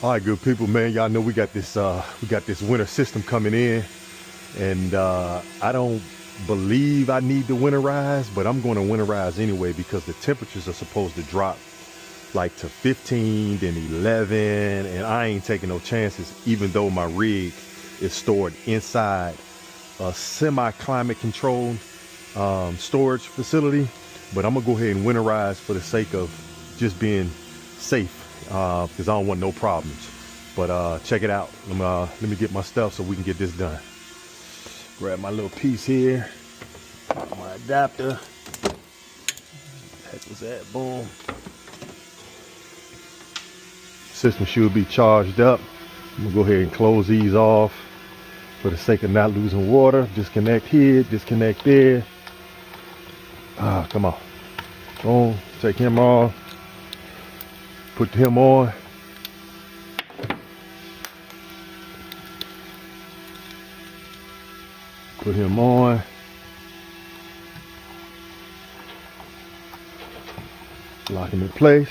All right, good people, man. Y'all know we got this winter system coming in, and I don't believe I need to winterize, but I'm going to winterize anyway because the temperatures are supposed to drop like to 15, then 11, and I ain't taking no chances. Even though my rig is stored inside a semi-climate controlled storage facility, but I'm gonna go ahead and winterize for the sake of just being safe. Because I don't want no problems. But check it out. Let me get my stuff so we can get this done. Grab my little piece here. My adapter. Heck was that? Boom. System should be charged up. I'm gonna go ahead and close these off for the sake of not losing water. Disconnect here, disconnect there. Come on. Boom. Take him off. Put him on. Put him on. Lock him in place.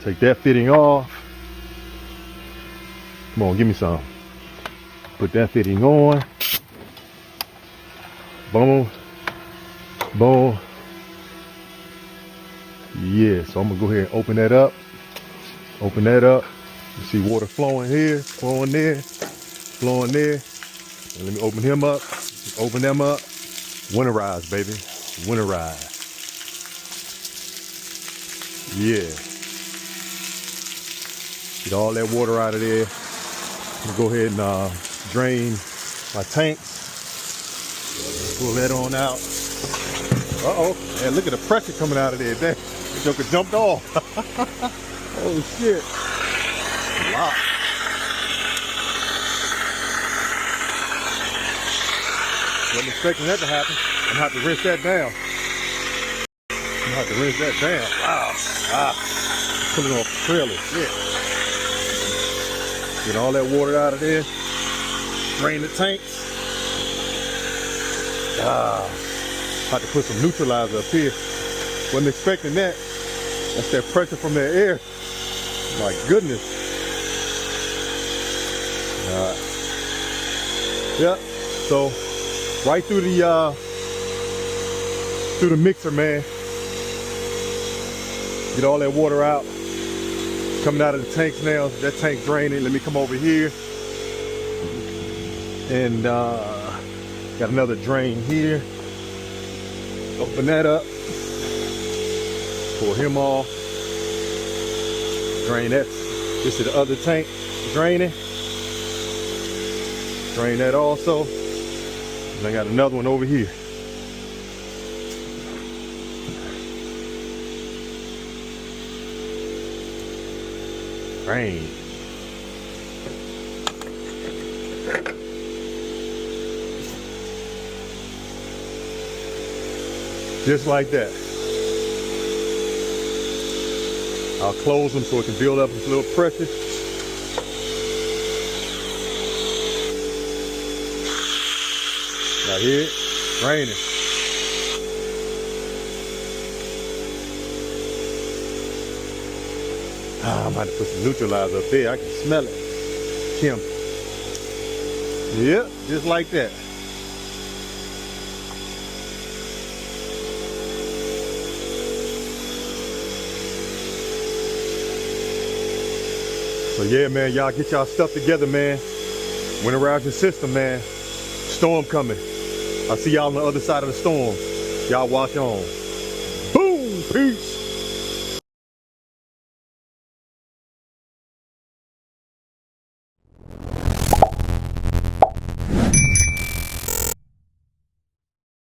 Take that fitting off. Come on, give me some. Put that fitting on. Boom. Boom. Yeah, so I'm gonna go ahead and open that up. Open that up. You see water flowing here, flowing there, flowing there. And let me open him up. Open them up. Winterize, baby. Winterize. Yeah. Get all that water out of there. I'm gonna go ahead and drain my tanks. Pull that on out. Uh-oh. Man, look at the pressure coming out of there. Dang. Joker jumped off. Oh shit. Wow. Wasn't expecting that to happen. I'm gonna have to rinse that down. I'm gonna have to rinse that down. Wow. Pull it off the trailer. Shit. Get all that water out of there. Drain the tanks. Have to put some neutralizer up here. Wasn't expecting that. That's that pressure from that air. My goodness. Alright. Yep. So right through the mixer, man. Get all that water out. Coming out of the tanks now. That tank draining. Let me come over here. And got another drain here. Open that up. Pull him off. Drain that. This is the other tank draining. Drain that also. And I got another one over here. Drain. Just like that. I'll close them so it can build up this little pressure. Right here, raining. I'm about to put some neutralizer up there. I can smell it. Kim. Yep, just like that. So yeah, man, y'all get y'all stuff together, man. Winterize your system, man. Storm coming. I'll see y'all on the other side of the storm. Y'all watch on. Boom, peace.